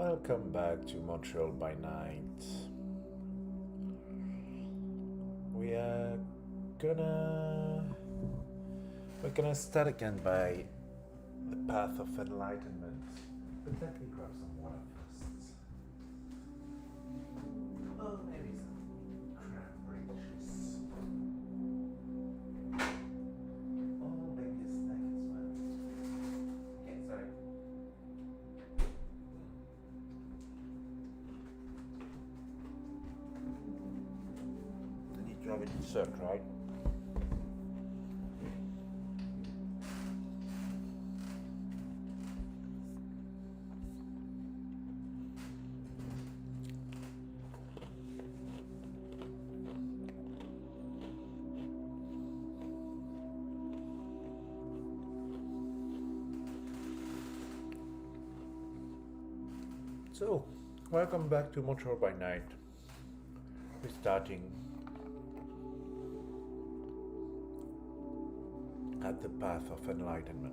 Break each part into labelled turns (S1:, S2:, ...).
S1: Welcome back to Montreal by night. We are gonna we're gonna start again by the path of enlightenment. But let me grab some water first. Oh, maybe some cranberry juice. Oh, maybe a snack as well. Okay, sorry. I need to have a dessert, right? So, welcome back to Montreal by night. We're starting at the path of enlightenment.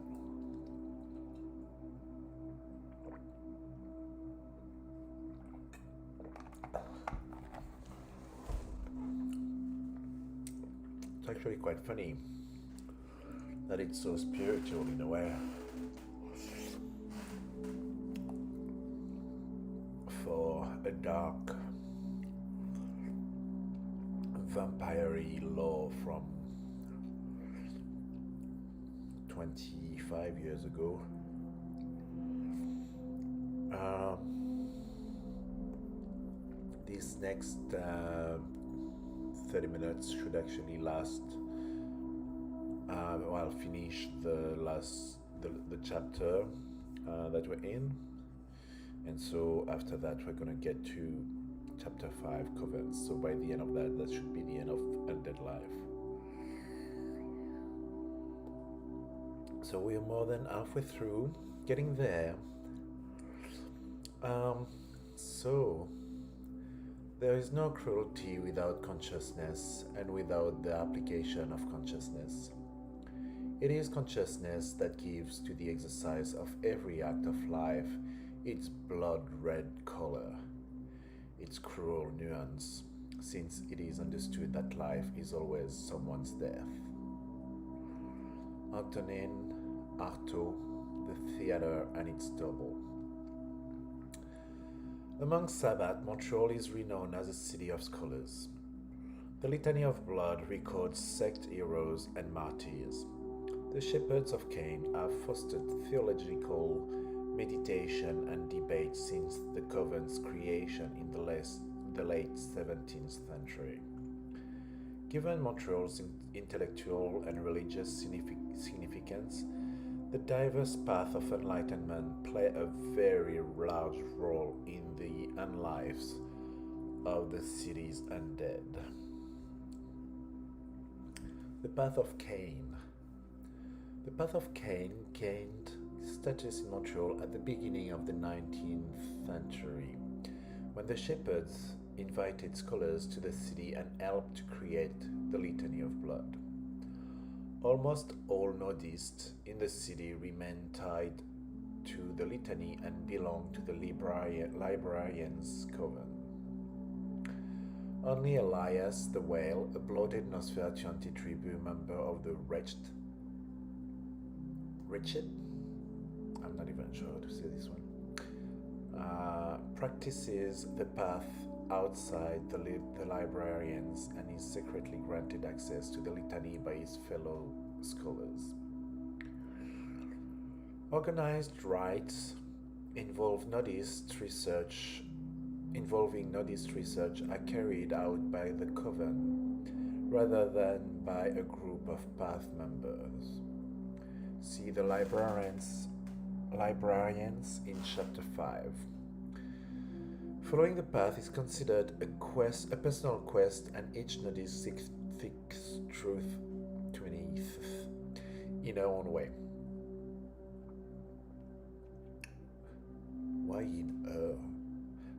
S1: It's actually quite funny that it's so spiritual in a way. For a dark vampire-y law from 25 years ago. These next 30 minutes should actually last, finish the chapter that we're in. And so after that, we're going to get to chapter 5, Covens. So by the end of that should be the end of Undead Life. So we are more than halfway through, getting there. So there is no cruelty without consciousness and without the application of consciousness. It is consciousness that gives to the exercise of every act of life its blood red color, its cruel nuance, since it is understood that life is always someone's death. Antonin Artaud, the theater and its double. Among Sabbath, Montreal is renowned as a city of scholars. The Litany of Blood records sect heroes and martyrs. The Shepherds of Cain have fostered theological meditation and debate since the Covenant's creation in the late 17th century. Given Montreal's intellectual and religious significance, the diverse path of enlightenment play a very large role in the unlives of the city's undead. The path of Cain. The path of Cain gained status in Montreal at the beginning of the 19th century, when the Shepherds invited scholars to the city and helped to create the Litany of Blood. Almost all nodists in the city remained tied to the Litany and belonged to the Librarians' Coven. Only Elias the Whale, a bloated Nosferatu anti-tribu member of the Wretched, I'm not even sure how to say this one, practices the path outside the librarians and is secretly granted access to the litany by his fellow scholars. Organized rites involving nodist research are carried out by the coven rather than by a group of path members. See the librarians in chapter 5. Following the path is considered a personal quest, and each nodist seeks truth to in her own way. Why in her?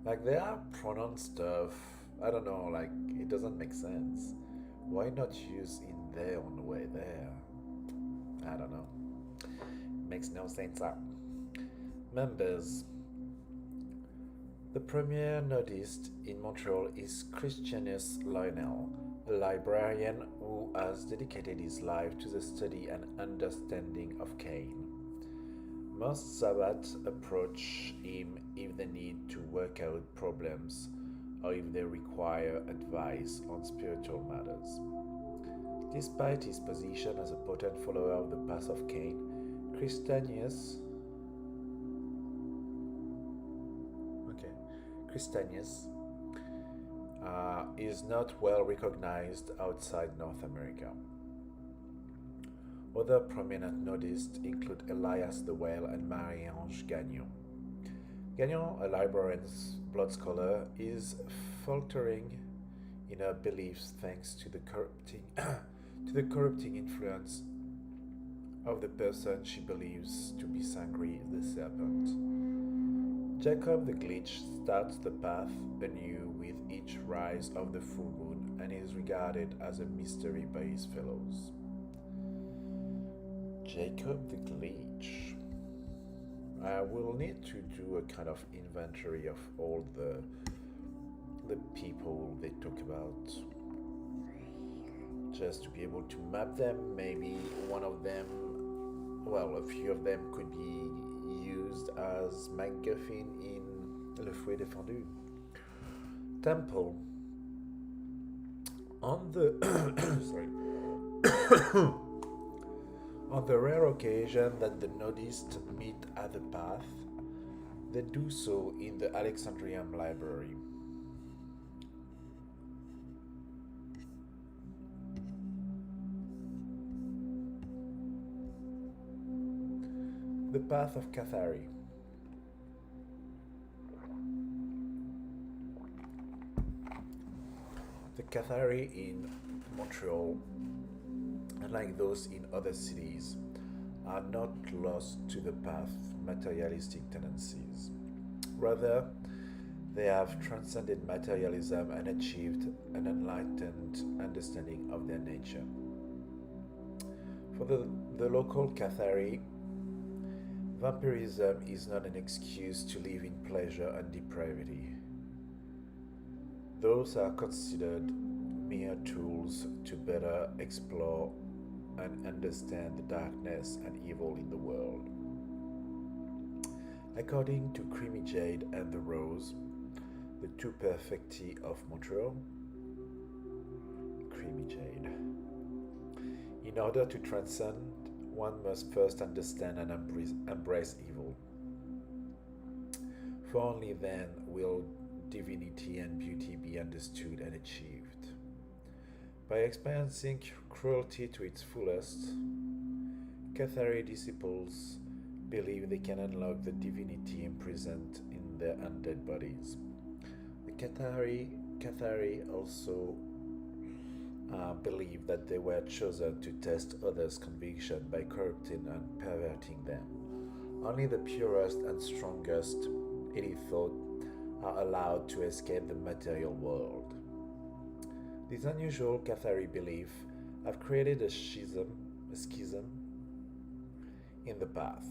S1: Like, there are pronoun stuff, I don't know, like, it doesn't make sense. Why not use in their own way there? I don't know. Makes no sense. Members The premier nudist in Montreal is Christianus Lionel, a librarian who has dedicated his life to the study and understanding of Cain. Most Sabbats approach him if they need to work out problems or if they require advice on spiritual matters. Despite his position as a potent follower of the path of Cain, Christianus Christianus is not well recognized outside North America. Other prominent nudists include Elias the Whale and Marie-Ange Gagnon. Gagnon, a librarian's blood scholar, is faltering in her beliefs thanks to the corrupting influence of the person she believes to be Sangri the serpent. Jacob the Glitch starts the path anew with each rise of the full moon and is regarded as a mystery by his fellows. Jacob the Glitch. I will need to do a kind of inventory of all the people they talk about, just to be able to map them. Maybe one of them, well, a few of them could be used as MacGuffin in Le Fruit Defendu. Temple. On the sorry. On the rare occasion that the nudists meet at the path, they do so in the Alexandrian Library. The Path of Cathari. The Cathari in Montreal, unlike those in other cities, are not lost to the path's materialistic tendencies. Rather, they have transcended materialism and achieved an enlightened understanding of their nature. For the local Cathari, vampirism is not an excuse to live in pleasure and depravity. Those are considered mere tools to better explore and understand the darkness and evil in the world. According to Creamy Jade and the Rose, the two perfecti of Montreal, Creamy Jade. In order to transcend, one must first understand and embrace evil. For only then will divinity and beauty be understood and achieved. By experiencing cruelty to its fullest, Cathari disciples believe they can unlock the divinity imprisoned in their undead bodies. The Cathari also believe that they were chosen to test others' conviction by corrupting and perverting them. Only the purest and strongest, it is thought, are allowed to escape the material world. These unusual Cathari beliefs have created a schism in the path.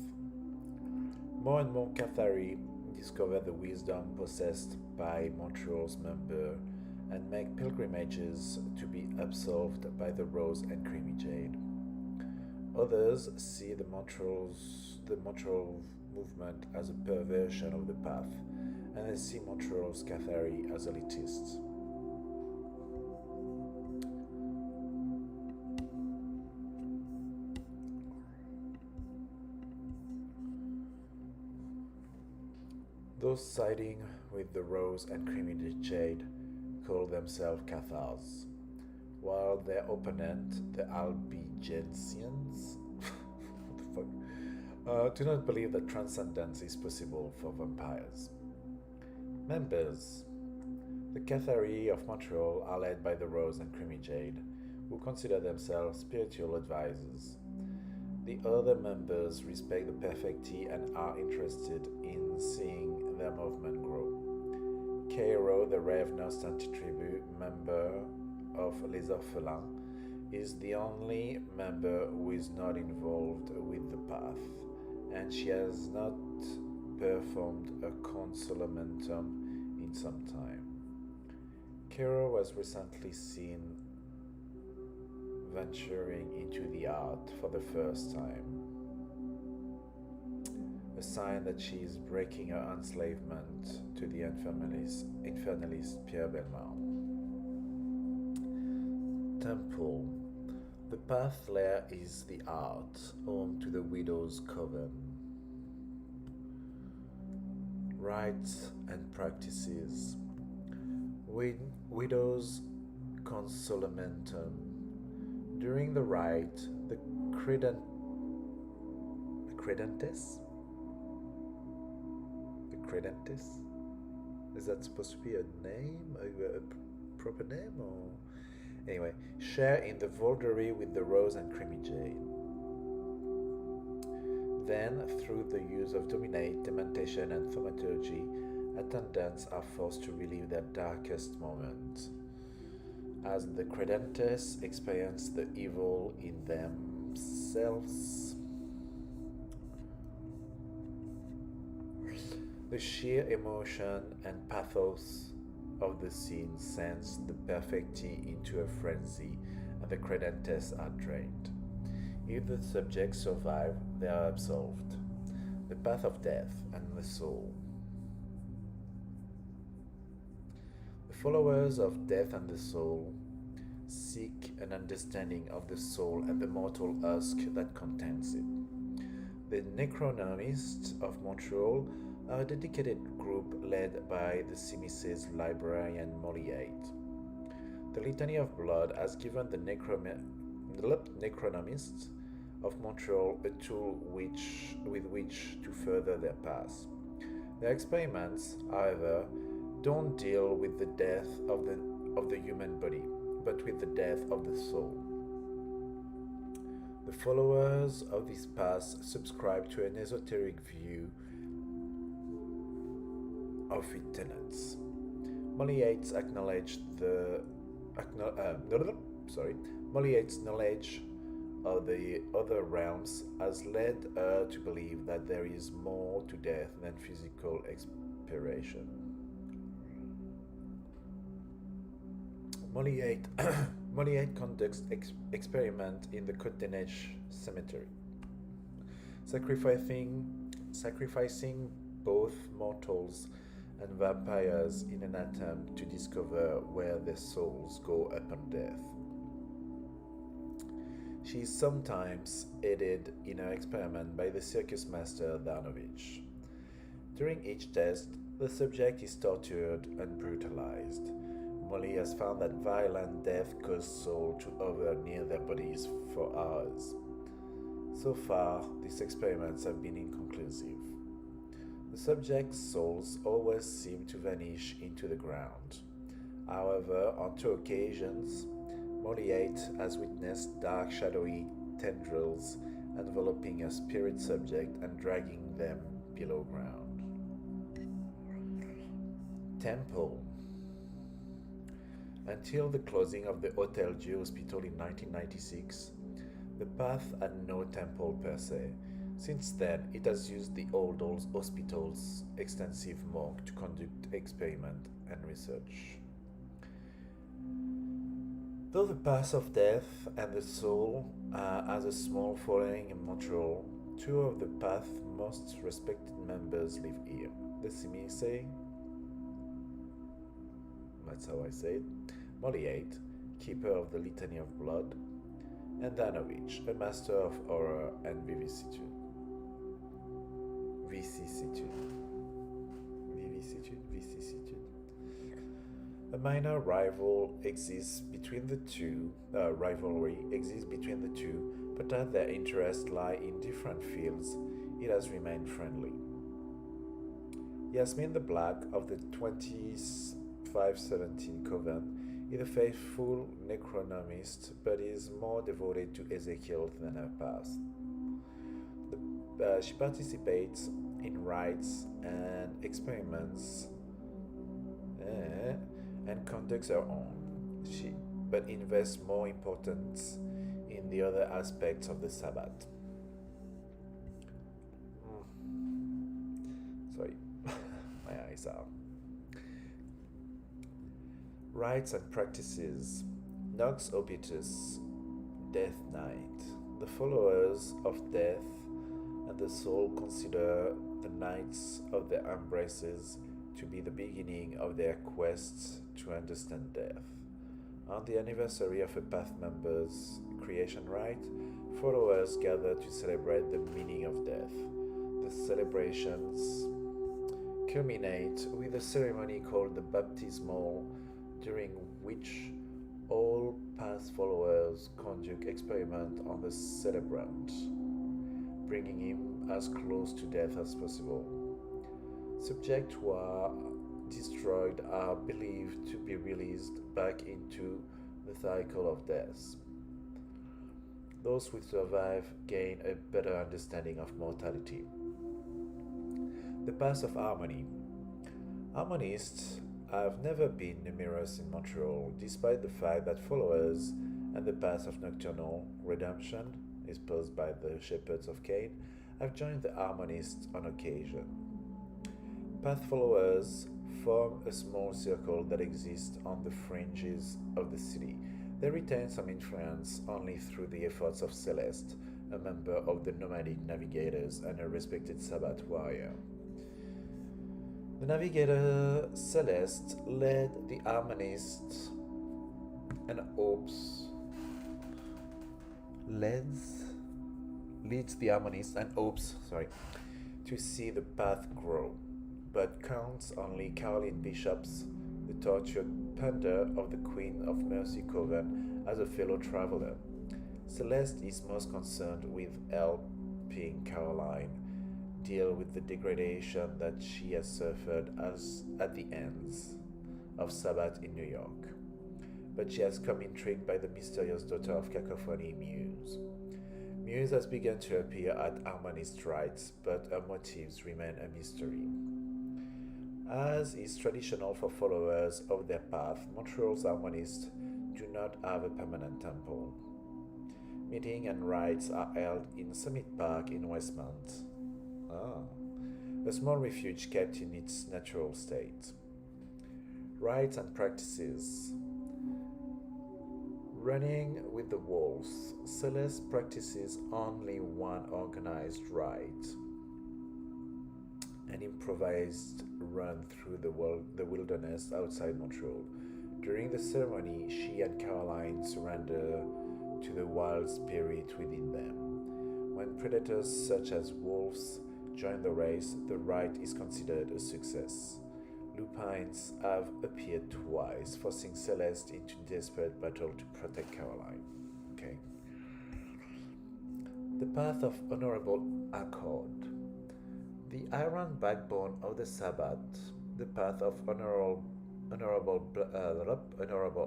S1: More and more Cathari discover the wisdom possessed by Montreal's members and make pilgrimages to be absolved by the Rose and Creamy Jade. Others see the Montreal movement as a perversion of the path, and they see Montreal's Cathari as elitists. Those siding with the Rose and Creamy Jade call themselves Cathars, while their opponent, the Albigensians, do not believe that transcendence is possible for vampires. Members. The Cathari of Montreal are led by the Rose and Creamy Jade, who consider themselves spiritual advisors. The other members respect the perfecti and are interested in seeing their movement grow. Cairo, the Revenant anti-tribu member of Les Orphelins, is the only member who is not involved with the path, and she has not performed a consolamentum in some time. Kero was recently seen venturing into the art for the first time, a sign that she is breaking her enslavement to the infernalist Pierre Belmont. Temple. The path layer is the art, home to the widow's coven. Rites and practices. Widow's consolamentum. During the rite, the credentes? The credentes? Is that supposed to be a name? A proper name? Or anyway, share in the Vaulderie with the Rose and Creamy Jade. Then, through the use of dominate, dementation, and thaumaturgy, attendants are forced to relive their darkest moments, as the credentes experience the evil in themselves. The sheer emotion and pathos of the scene sends the perfecti into a frenzy, and the credentes are drained. If the subjects survive, they are absolved. The path of death and the soul. The followers of death and the soul seek an understanding of the soul and the mortal husk that contains it. The Necronomists of Montreal are a dedicated group led by the CIMIC's librarian Moliate. The Litany of Blood has given the Necronomists of Montreal a tool with which to further their path. Their experiments, however, don't deal with the death of the human body, but with the death of the soul. The followers of this path subscribe to an esoteric view of its tenets. Moliate's Moliate's knowledge of the other realms has led her to believe that there is more to death than physical expiration. Moliate conducts experiment in the Côte-des-Neiges cemetery, sacrificing both mortals and vampires in an attempt to discover where their souls go upon death. She is sometimes aided in her experiment by the circus master Darnovich. During each test, the subject is tortured and brutalized. Molly has found that violent death causes souls to hover near their bodies for hours. So far, these experiments have been inconclusive. The subject's souls always seem to vanish into the ground. However, on 2 occasions, Moliate has witnessed dark, shadowy tendrils enveloping a spirit subject and dragging them below ground. Temple. Until the closing of the Hôtel Dieu Hospital in 1996, the path had no temple per se. Since then, it has used the old hospital's extensive morgue to conduct experiment and research. Though the path of death and the soul has a small following in Montreal, 2 of the path's most respected members live here. The CIMIC, that's how I say it, Moliate, keeper of the Litany of Blood, and Darnovich, a master of horror and vicissitude. A minor rivalry exists between the two, but as their interests lie in different fields, it has remained friendly. Yasmin the Black of the 2517 Coven is a faithful necronomist, but is more devoted to Ezekiel than her past. She participates in rites and experiments and conducts her own, but invests more importance in the other aspects of the Sabbath. Sorry, my eyes are. Rites and practices. Nox Obitus, Death Night. The followers of death and the soul consider the nights of their embraces to be the beginning of their quest to understand death. On the anniversary of a path member's creation rite, followers gather to celebrate the meaning of death. The celebrations culminate with a ceremony called the baptismal, during which all past followers conduct experiment on the celebrant, bringing him as close to death as possible. Subjects who are destroyed are believed to be released back into the cycle of death. Those who survive gain a better understanding of mortality. The path of harmony. Harmonists have never been numerous in Montreal, despite the fact that followers and the path of nocturnal redemption, espoused by the shepherds of Cain, have joined the harmonists on occasion. Path followers form a small circle that exists on the fringes of the city. They retain some influence only through the efforts of Celeste, a member of the nomadic navigators and a respected Sabbath warrior. The navigator Celeste led the harmonists and leads the harmonists and hopes to see the path grow, but counts only Caroline Bishop's, the tortured pander of the Queen of Mercy Coven, as a fellow traveler. Celeste is most concerned with helping Caroline deal with the degradation that she has suffered at the hands of Sabbath in New York. But she has come intrigued by the mysterious daughter of Cacophony, Muse. Muse has begun to appear at harmonist rites, but her motives remain a mystery. As is traditional for followers of their path, Montreal's harmonists do not have a permanent temple. Meetings and rites are held in Summit Park in Westmount. A small refuge kept in its natural state. Rites and practices. Running with the wolves, Celeste practices only one organized rite, an improvised run through the wilderness outside Montreal. During the ceremony, she and Caroline surrender to the wild spirit within them. When predators such as wolves join the race, the rite is considered a success. Lupines have appeared twice, forcing Celeste into desperate battle to protect Caroline. Okay. The path of honorable accord. The iron backbone of the Sabbath, the path of honorable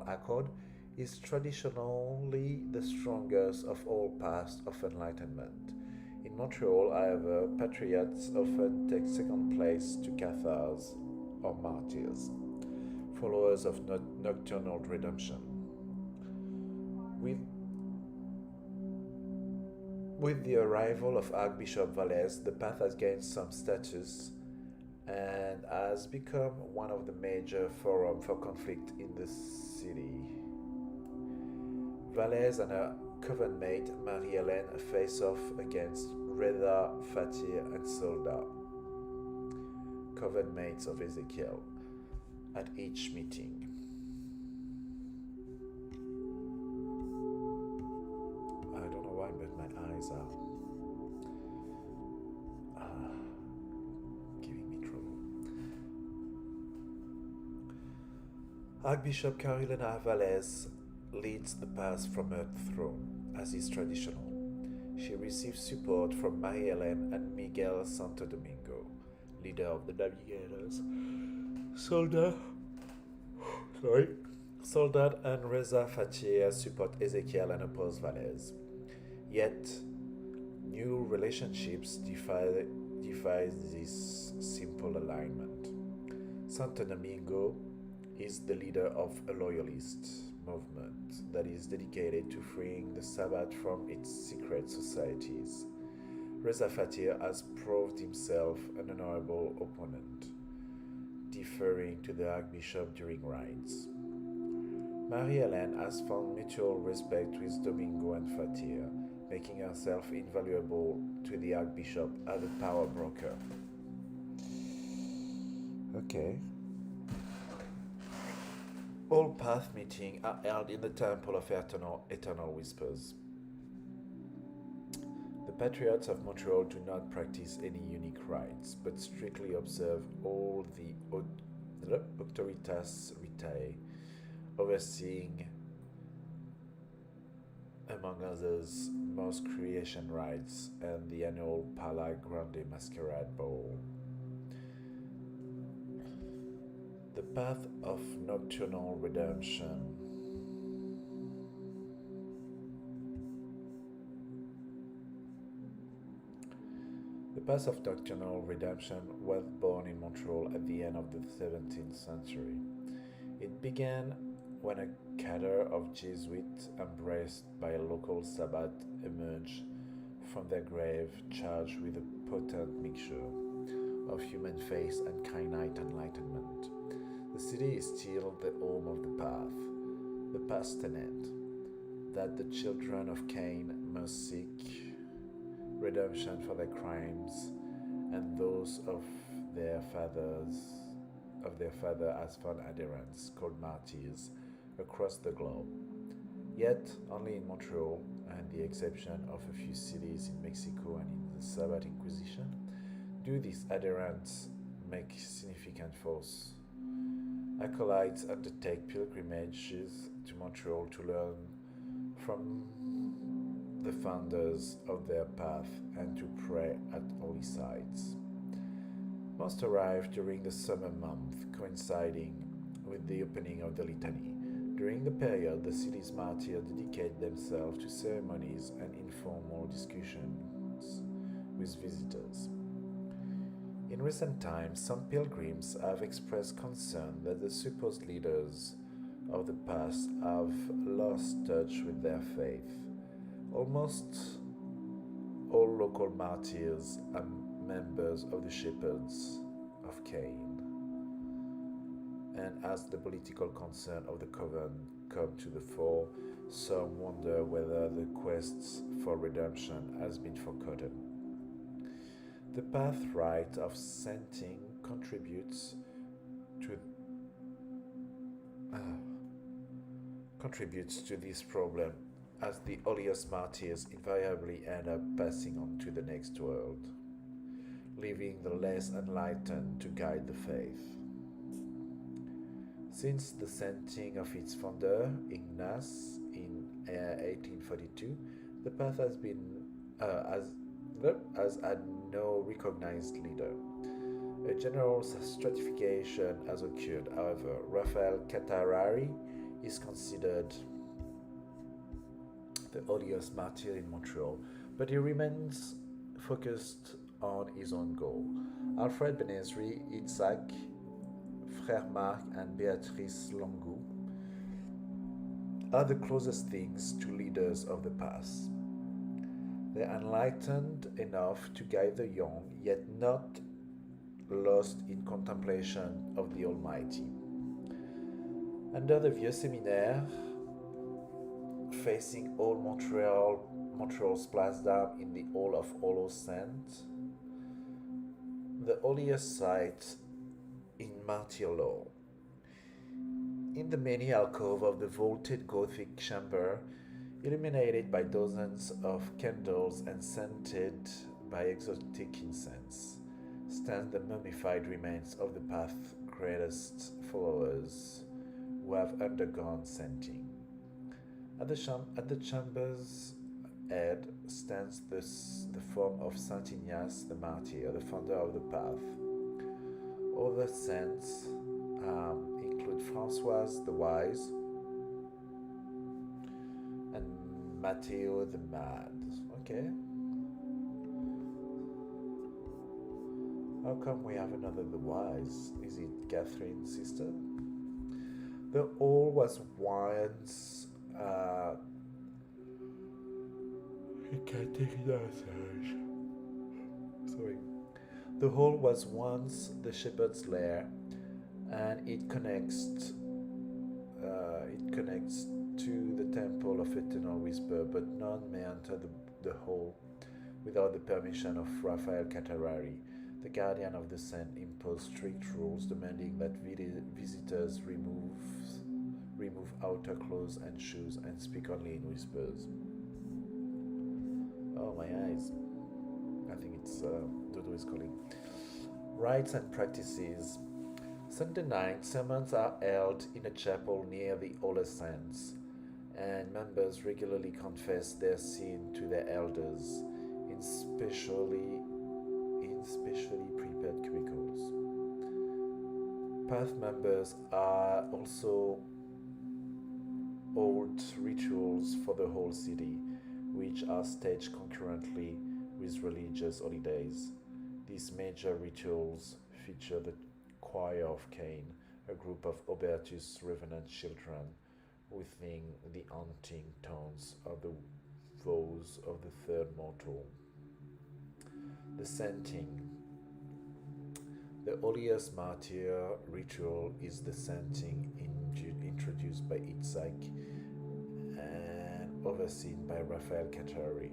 S1: accord, is traditionally the strongest of all paths of enlightenment. In Montreal, however, patriots often take second place to Cathars or martyrs, followers of nocturnal redemption. With the arrival of Archbishop Vallès, the path has gained some status and has become one of the major forums for conflict in the city. Vallès and her coven-mate Marie-Hélène face off against Reza, Fatir, and Soldat, coven-mates of Ezekiel, at each meeting. I don't know why, but my eyes are giving me trouble. Archbishop Carolina Vallès leads the path from her throne, as is traditional. She receives support from Marie-Hélène and Miguel Santo Domingo, leader of the navigators. Soldat and Reza Fatir support Ezekiel and oppose Vallès. Yet, new relationships defy this simple alignment. Santo Domingo is the leader of a loyalist movement that is dedicated to freeing the Sabbath from its secret societies. Reza Fatir has proved himself an honorable opponent, deferring to the Archbishop during rites. Marie-Hélène has found mutual respect with Domingo and Fatir, making herself invaluable to the Archbishop as a power broker. Okay. All path meetings are held in the Temple of Eternal Whispers. The Patriots of Montreal do not practice any unique rites, but strictly observe all the Auctoritas Vitae, overseeing, among others, most creation rites and the annual Pala Grande Masquerade Ball. The path of nocturnal redemption. The path of nocturnal redemption was born in Montreal at the end of the 17th century. It began when a cadre of Jesuits, embraced by a local Sabbat, emerged from their grave charged with a potent mixture of human faith and Cainite enlightenment. The city is still the home of the path. The path's tenet, that the children of Cain must seek redemption for their crimes, and those of their father as found adherents called martyrs across the globe. Yet, only in Montreal, and the exception of a few cities in Mexico and in the Sabbath Inquisition, do these adherents make significant force. Acolytes undertake pilgrimages to Montreal to learn from the founders of their path and to pray at holy sites. Most arrive during the summer month, coinciding with the opening of the litany. During the period, the city's martyrs dedicate themselves to ceremonies and informal discussions with visitors. In recent times, some pilgrims have expressed concern that the supposed leaders of the past have lost touch with their faith. Almost all local martyrs are members of the Shepherds of Cain. And as the political concern of the coven come to the fore, some wonder whether the quest for redemption has been forgotten. The path rite of sainting contributes to this problem, as the holiest martyrs invariably end up passing on to the next world, leaving the less enlightened to guide the faith. Since the sainting of its founder, Ignace, in 1842, the path has had no recognized leader. A general stratification has occurred. However, Raphael Catarari is considered the holiest martyr in Montreal, but he remains focused on his own goal. Alfred Benezri, Itzhak, Frère Marc, and Béatrice Longu are the closest things to leaders of the past. They are enlightened enough to guide the young, yet not lost in contemplation of the Almighty. Under the Vieux Séminaire, facing old Montreal's Place d'Armes in the Hall of All Saints, the holiest site in martyr lore. In the many alcove of the vaulted Gothic chamber, illuminated by dozens of candles and scented by exotic incense, stand the mummified remains of the path's greatest followers who have undergone sainting. At the chamber's head stands the form of Saint Ignace the Martyr, the founder of the path. Other saints include Françoise the Wise and Matteo the Mad. Okay. How come we have another the Wise? Is it Catherine's sister? The hall was once Sorry. The hall was once the shepherd's lair, and it connects It connects to the temple of eternal whisper, but none may enter the hall without the permission of Raphael Catarari. The guardian of the scent imposed strict rules demanding that visitors remove outer clothes and shoes and speak only in whispers. Oh, my eyes. I think it's Dodo is calling. Rites and practices. Sunday night, sermons are held in a chapel near the Holy Saints, and members regularly confess their sin to their elders in specially prepared cubicles. Path members are also hold rituals for the whole city, which are staged concurrently with religious holidays. These major rituals feature the Choir of Cain, a group of Obertus revenant children within the haunting tones of the vows of the third mortal. The Scenting. The holiest martyr ritual is the Scenting introduced by Itzhak and overseen by Raphael Cattari.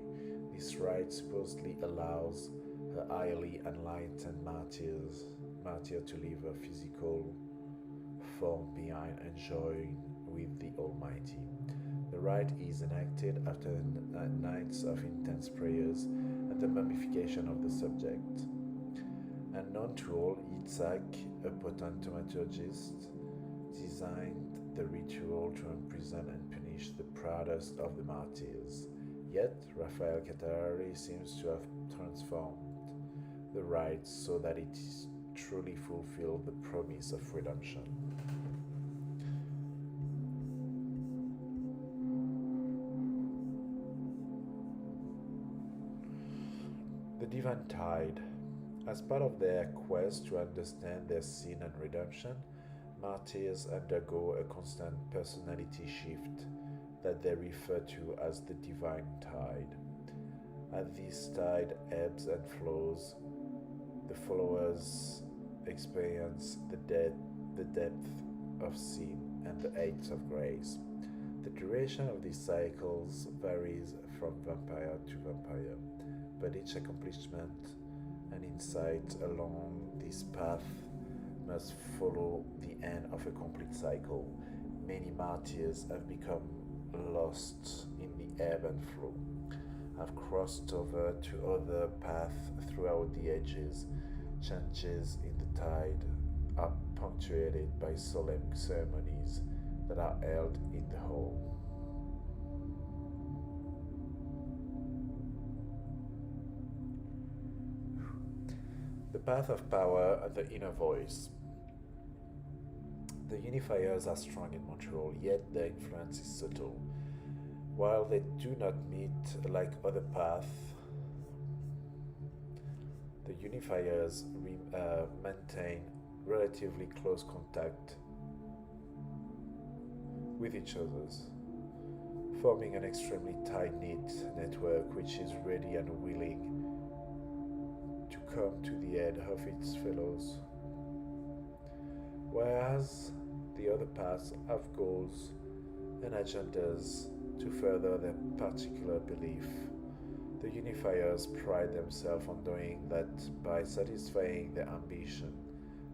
S1: This rite supposedly allows a highly enlightened martyr to leave a physical form behind and join with the Almighty. The rite is enacted after nights of intense prayers and the mummification of the subject. Unknown to all, Itzhak, a potent thaumaturgist, designed the ritual to imprison and punish the proudest of the martyrs. Yet, Raphael Catarari seems to have transformed the rite so that it truly fulfilled the promise of redemption. The Divine Tide. As part of their quest to understand their sin and redemption, martyrs undergo a constant personality shift that they refer to as the Divine Tide. As this tide ebbs and flows, the followers experience the depth of sin and the heights of grace. The duration of these cycles varies from vampire to vampire, but each accomplishment and insight along this path must follow the end of a complete cycle. Many martyrs have become lost in the ebb and flow, have crossed over to other paths throughout the ages. Changes in the tide are punctuated by solemn ceremonies that are held in the hall. The path of power and the inner voice. The unifiers are strong in Montreal, yet their influence is subtle. While they do not meet like other paths, the unifiers maintain relatively close contact with each other, forming an extremely tight-knit network which is ready and willing to come to the aid of its fellows. Whereas the other paths have goals and agendas to further their particular belief, the unifiers pride themselves on doing that by satisfying their ambition,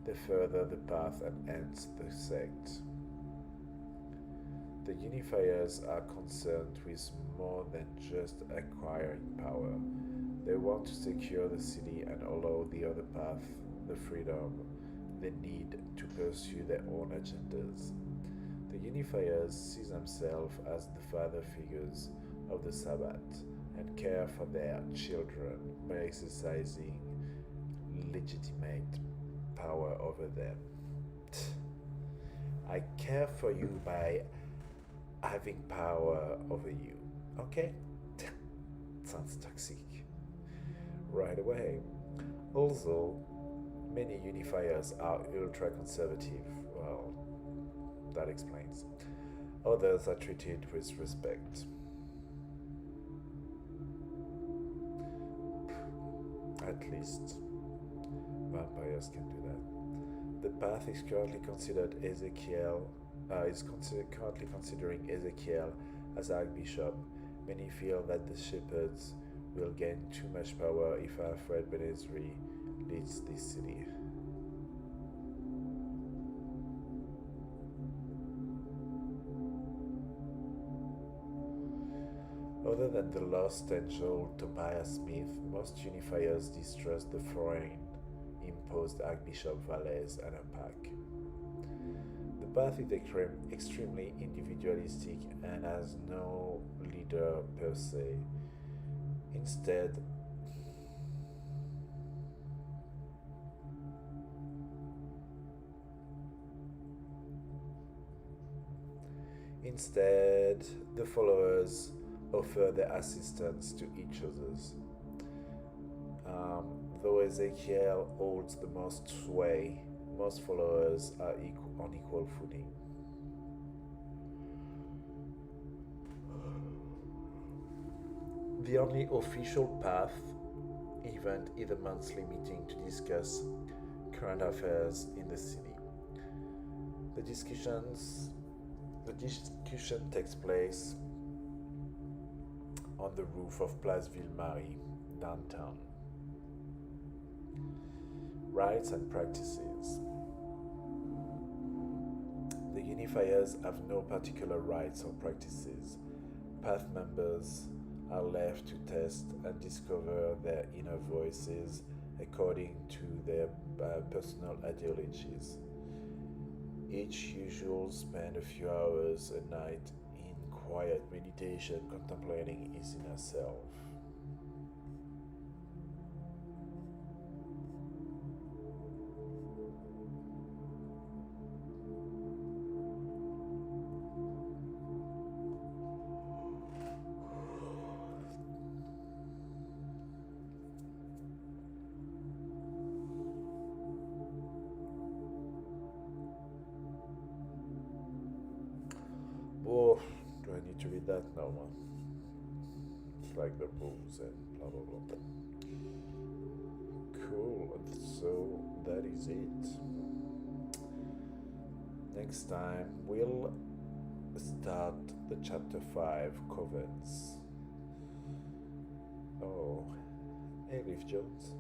S1: they further the path and ends the sect. The unifiers are concerned with more than just acquiring power. They want to secure the city and allow the other path the freedom they need to pursue their own agendas. The unifiers see themselves as the father figures of the Sabbath and care for their children by exercising legitimate power over them. I care for you by having power over you. Okay? Sounds toxic. Right away. Also, many unifiers are ultra conservative. Well, that explains. Others are treated with respect. At least vampires can do that. The path is currently considered Ezekiel currently considering Ezekiel as Archbishop. Many feel that the shepherds will gain too much power if Alfred Benezri leads this city. Other than the lost angel Tobias Smith, most unifiers distrust the foreign imposed Archbishop Valles and her pack. The path is extremely individualistic and has no leader per se. Instead, Instead, the followers offer their assistance to each other. Though Ezekiel holds the most sway, most followers are on equal footing. The only official path event is a monthly meeting to discuss current affairs in the city. The discussion takes place on the roof of Place Ville-Marie, downtown. Rights and practices. The unifiers have no particular rights or practices. Path members are left to test and discover their inner voices according to their personal ideologies. Each usually spend a few hours a night in quiet meditation contemplating his inner self. Oh, do I need to read that? No, man. It's like the rules and blah blah blah. Cool. So that is it. Next time we'll start the chapter 5 Covens. Oh, hey, Cliff Jones.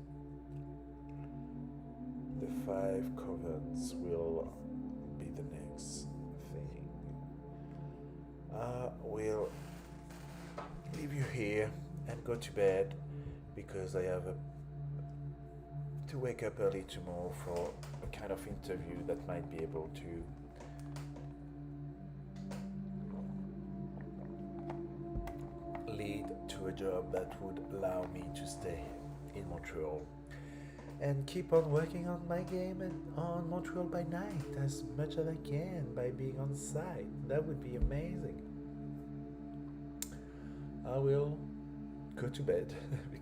S1: The 5 Covens will be the next thing. We'll leave you here and go to bed because I have to wake up early tomorrow for a kind of interview that might be able to lead to a job that would allow me to stay in Montreal and keep on working on my game and on Montreal by night as much as I can by being on site. That would be amazing. I will go to bed because